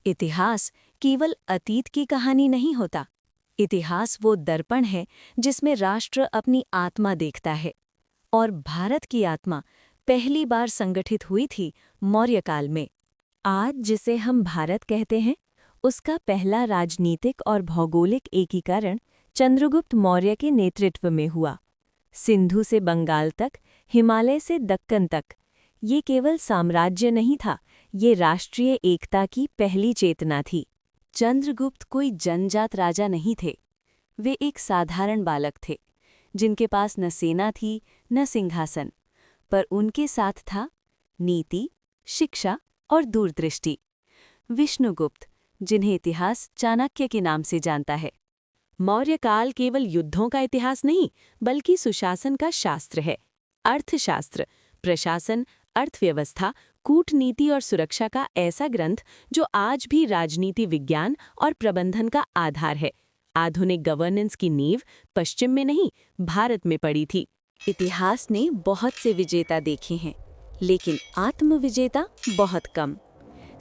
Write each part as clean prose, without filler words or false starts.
इतिहास केवल अतीत की कहानी नहीं होता। इतिहास वो दर्पण है जिसमें राष्ट्र अपनी आत्मा देखता है। और भारत की आत्मा पहली बार संगठित हुई थी मौर्य काल में। आज जिसे हम भारत कहते हैं, उसका पहला राजनीतिक और भौगोलिक एकीकरण चंद्रगुप्त मौर्य के नेतृत्व में हुआ। सिंधु से बंगाल तक, हिमालय से दक्कन तक, ये केवल साम्राज्य नहीं था, ये राष्ट्रीय एकता की पहली चेतना थी। चंद्रगुप्त कोई जनजात राजा नहीं थे। वे एक साधारण बालक थे, जिनके पास न सेना थी न सिंहासन, पर उनके साथ था नीति, शिक्षा और दूरदृष्टि। विष्णुगुप्त, जिन्हें इतिहास चाणक्य के नाम से जानता है। मौर्य काल केवल युद्धों का इतिहास नहीं, बल्कि सुशासन का शास्त्र है। अर्थशास्त्र, प्रशासन, अर्थव्यवस्था, कूटनीति और सुरक्षा का ऐसा ग्रंथ जो आज भी राजनीति विज्ञान और प्रबंधन का आधार है। आधुनिक गवर्नेंस की नींव पश्चिम में नहीं, भारत में पड़ी थी। इतिहास ने बहुत से विजेता देखे हैं, लेकिन आत्मविजेता बहुत कम।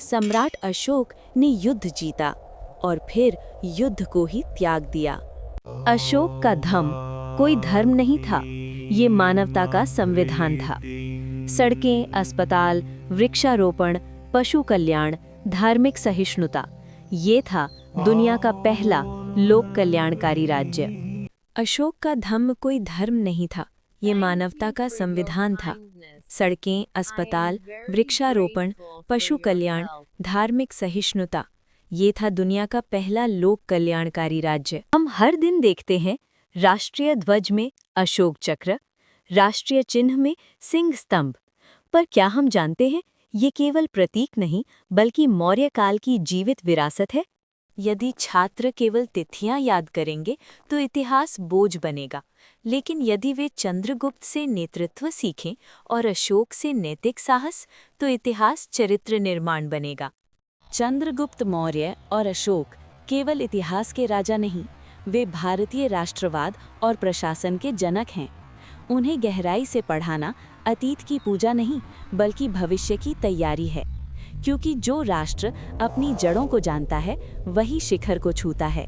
सम्राट अशोक ने युद्ध जीता और फिर युद्ध को ही त्याग दिया। अशोक का धम्म कोई धर्म नहीं था, ये मानवता का संविधान था। सड़कें, अस्पताल, वृक्षारोपण, पशु कल्याण, धार्मिक सहिष्णुता, ये था दुनिया का पहला लोक कल्याणकारी राज्य। अशोक का धम्म कोई धर्म नहीं था, ये मानवता का संविधान था। सड़कें, अस्पताल, वृक्षारोपण, पशु कल्याण, धार्मिक सहिष्णुता, ये था दुनिया का पहला लोक कल्याणकारी राज्य। हम हर दिन देखते हैं राष्ट्रीय ध्वज में अशोक चक्र, राष्ट्रीय चिन्ह में सिंह स्तंभ, पर क्या हम जानते हैं ये केवल प्रतीक नहीं, बल्कि मौर्य काल की जीवित विरासत है। यदि छात्र केवल तिथियां याद करेंगे तो इतिहास बोझ बनेगा, लेकिन यदि वे चंद्रगुप्त से नेतृत्व सीखें और अशोक से नैतिक साहस, तो इतिहास चरित्र निर्माण बनेगा। चंद्रगुप्त मौर्य और अशोक केवल इतिहास के राजा नहीं, वे भारतीय राष्ट्रवाद और प्रशासन के जनक हैं। उन्हें गहराई से पढ़ाना अतीत की पूजा नहीं, बल्कि भविष्य की तैयारी है, क्योंकि जो राष्ट्र अपनी जड़ों को जानता है, वही शिखर को छूता है।